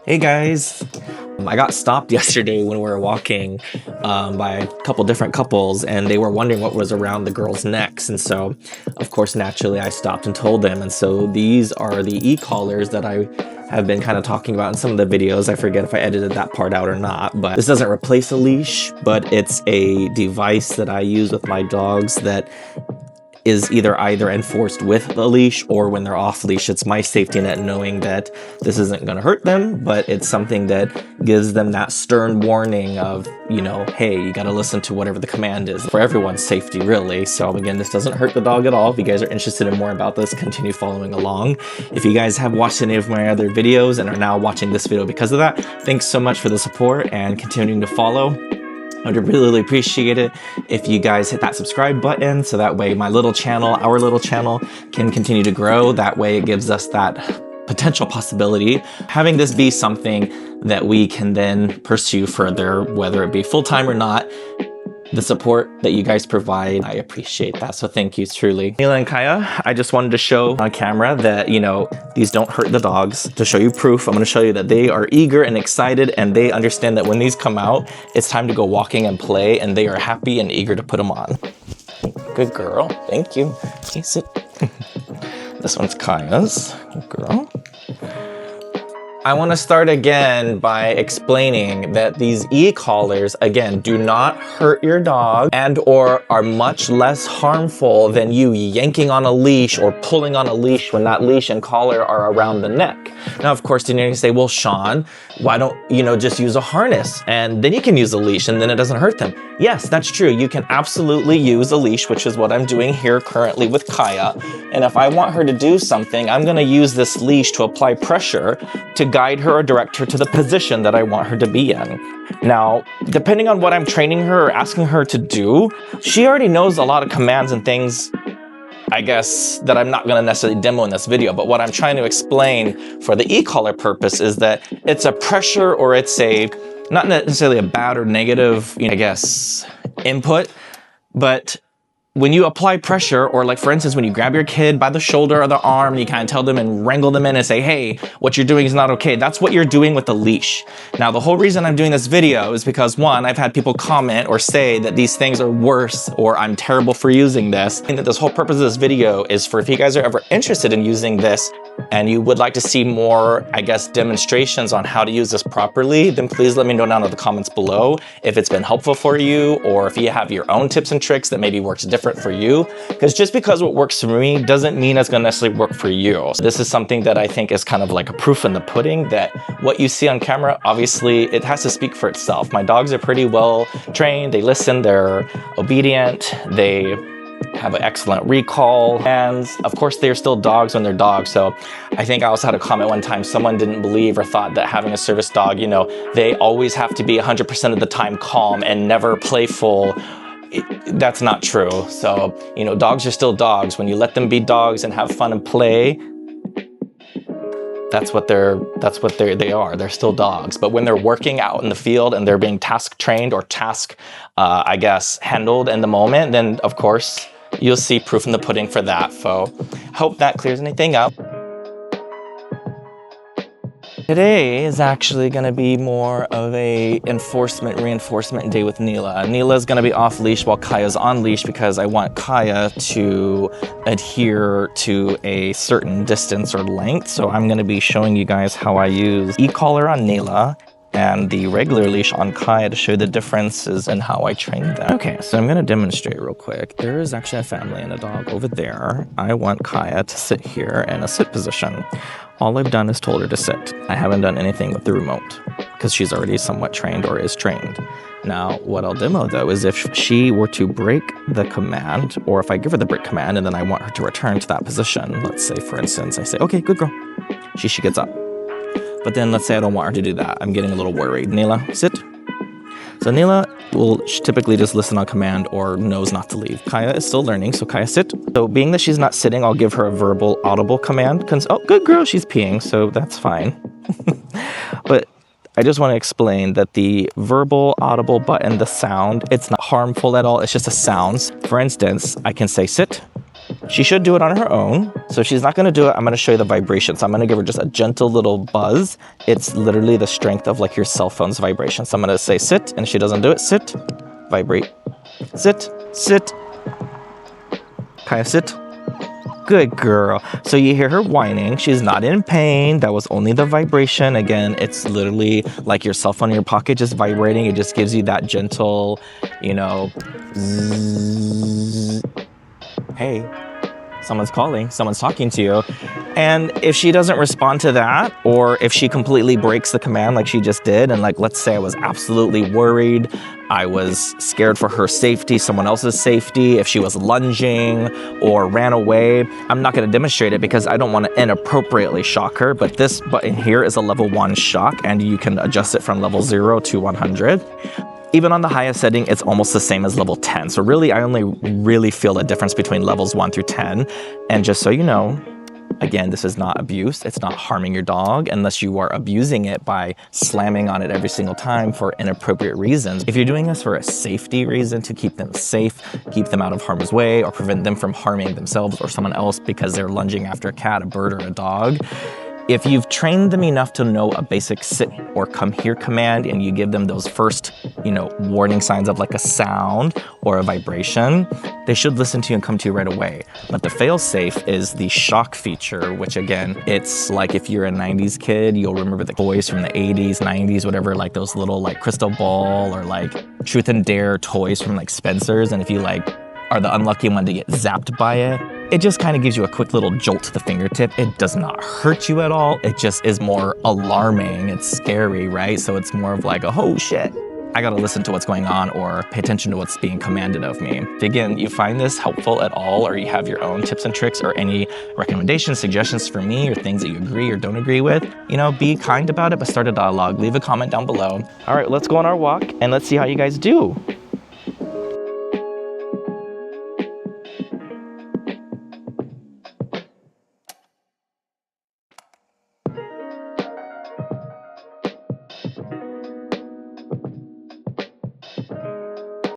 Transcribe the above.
Hey guys! I got stopped yesterday when we were walking by a couple different couples, and they were wondering what was around the girls' necks. And so, of course, naturally, I stopped and told them. And so these are the e-collars that I have been kind of talking about in some of the videos. I forget if I edited that part out or not, but this doesn't replace a leash, but it's a device that I use with my dogs that is either enforced with the leash or when they're off leash. It's my safety net knowing that this isn't going to hurt them, but it's something that gives them that stern warning of, you know, hey, you got to listen to whatever the command is for everyone's safety, really. So again, this doesn't hurt the dog at all. If you guys are interested in more about this, continue following along. If you guys have watched any of my other videos and are now watching this video because of that, thanks so much for the support and continuing to follow. I would really appreciate it if you guys hit that subscribe button so that way my little channel, our little channel, can continue to grow. That way it gives us that potential possibility, having this be something that we can then pursue further, whether it be full-time or not. The support that you guys provide, I appreciate that. So thank you truly. Mila and Kaya, I just wanted to show on camera that, you know, these don't hurt the dogs. To show you proof, I'm going to show you that they are eager and excited, and they understand that when these come out, it's time to go walking and play, and they are happy and eager to put them on. Good girl. Thank you. Okay, sit. This one's Kaya's. Good girl. I want to start again by explaining that these e-collars, again, do not hurt your dog and or are much less harmful than you yanking on a leash or pulling on a leash when that leash and collar are around the neck. Now, of course, then you're going to say, well, Sean, why don't you just use a harness and then you can use a leash and then it doesn't hurt them? Yes, that's true. You can absolutely use a leash, which is what I'm doing here currently with Kaya. And if I want her to do something, I'm going to use this leash to apply pressure to guide her or direct her to the position that I want her to be in. Now, depending on what I'm training her or asking her to do, she already knows a lot of commands and things, I guess, that I'm not going to necessarily demo in this video. But what I'm trying to explain for the e-collar purpose is that it's a pressure, or it's a, not necessarily a bad or negative, I guess, input, but when you apply pressure, or like for instance, when you grab your kid by the shoulder or the arm, you kind of tell them and wrangle them in and say, hey, what you're doing is not okay. That's what you're doing with the leash. Now, the whole reason I'm doing this video is because, one, I've had people comment or say that these things are worse or I'm terrible for using this. And that this whole purpose of this video is for, if you guys are ever interested in using this and you would like to see more, I guess, demonstrations on how to use this properly, then please let me know down in the comments below if it's been helpful for you, or if you have your own tips and tricks that maybe works different for you. Because just because what works for me doesn't mean it's going to necessarily work for you. So this is something that I think is kind of like a proof in the pudding, that what you see on camera, obviously it has to speak for itself. My dogs are pretty well trained. They listen, they're obedient, they have an excellent recall, and of course they're still dogs when they're dogs. So I think I also had a comment one time, someone didn't believe or thought that having a service dog, they always have to be 100% of the time calm and never playful. That's not true. So, dogs are still dogs. When you let them be dogs and have fun and play, that's what they are. They're still dogs. But when they're working out in the field and they're being task trained or task, I guess, handled in the moment, then of course you'll see proof in the pudding for that. So hope that clears anything up. Today is actually going to be more of a reinforcement day with Neela. Neela's going to be off leash while Kaya's on leash because I want Kaya to adhere to a certain distance or length. So I'm going to be showing you guys how I use e-collar on Neela and the regular leash on Kaya to show the differences in how I train them. Okay, so I'm going to demonstrate real quick. There is actually a family and a dog over there. I want Kaya to sit here in a sit position. All I've done is told her to sit. I haven't done anything with the remote because she's already somewhat trained or is trained. Now, what I'll demo though is if she were to break the command, or if I give her the break command and then I want her to return to that position, let's say for instance, I say, okay, good girl. She gets up. But then let's say I don't want her to do that. I'm getting a little worried. Neela, sit. So Neela will typically just listen on command or knows not to leave. Kaya is still learning, so Kaya, sit. So being that she's not sitting, I'll give her a verbal, audible command. Oh, good girl, she's peeing, so that's fine. But I just want to explain that the verbal, audible button, the sound, it's not harmful at all. It's just a sound. For instance, I can say sit. She should do it on her own. So if she's not gonna do it, I'm gonna show you the vibration. So I'm gonna give her just a gentle little buzz. It's literally the strength of like your cell phone's vibration. So I'm gonna say sit, and if she doesn't do it, sit, vibrate, sit, sit, kind of sit. Good girl. So you hear her whining. She's not in pain. That was only the vibration. Again, it's literally like your cell phone in your pocket just vibrating. It just gives you that gentle, you know, zzz. Hey, someone's calling, someone's talking to you. And if she doesn't respond to that, or if she completely breaks the command like she just did, and like, let's say I was absolutely worried, I was scared for her safety, someone else's safety, if she was lunging or ran away, I'm not gonna demonstrate it because I don't wanna inappropriately shock her, but this button here is a level 1 shock, and you can adjust it from level 0 to 100. Even on the highest setting, it's almost the same as level 10. So really, I only really feel a difference between levels 1 through 10. And just so you know, again, this is not abuse. It's not harming your dog unless you are abusing it by slamming on it every single time for inappropriate reasons. If you're doing this for a safety reason, to keep them safe, keep them out of harm's way, or prevent them from harming themselves or someone else because they're lunging after a cat, a bird, or a dog, if you've trained them enough to know a basic sit or come here command, and you give them those first, you know, warning signs of like a sound or a vibration, they should listen to you and come to you right away. But the fail-safe is the shock feature, which again, it's like if you're a 90s kid, you'll remember the toys from the 80s, 90s, whatever, like those little like crystal ball or like truth and dare toys from like Spencer's. And if you like are the unlucky one to get zapped by it, it just kind of gives you a quick little jolt to the fingertip. It does not hurt you at all. It just is more alarming. It's scary, right? So it's more of like, oh shit, I gotta listen to what's going on or pay attention to what's being commanded of me. If again, you find this helpful at all, or you have your own tips and tricks or any recommendations, suggestions for me, or things that you agree or don't agree with, you know, be kind about it, but start a dialogue. Leave a comment down below. All right, let's go on our walk and let's see how you guys do.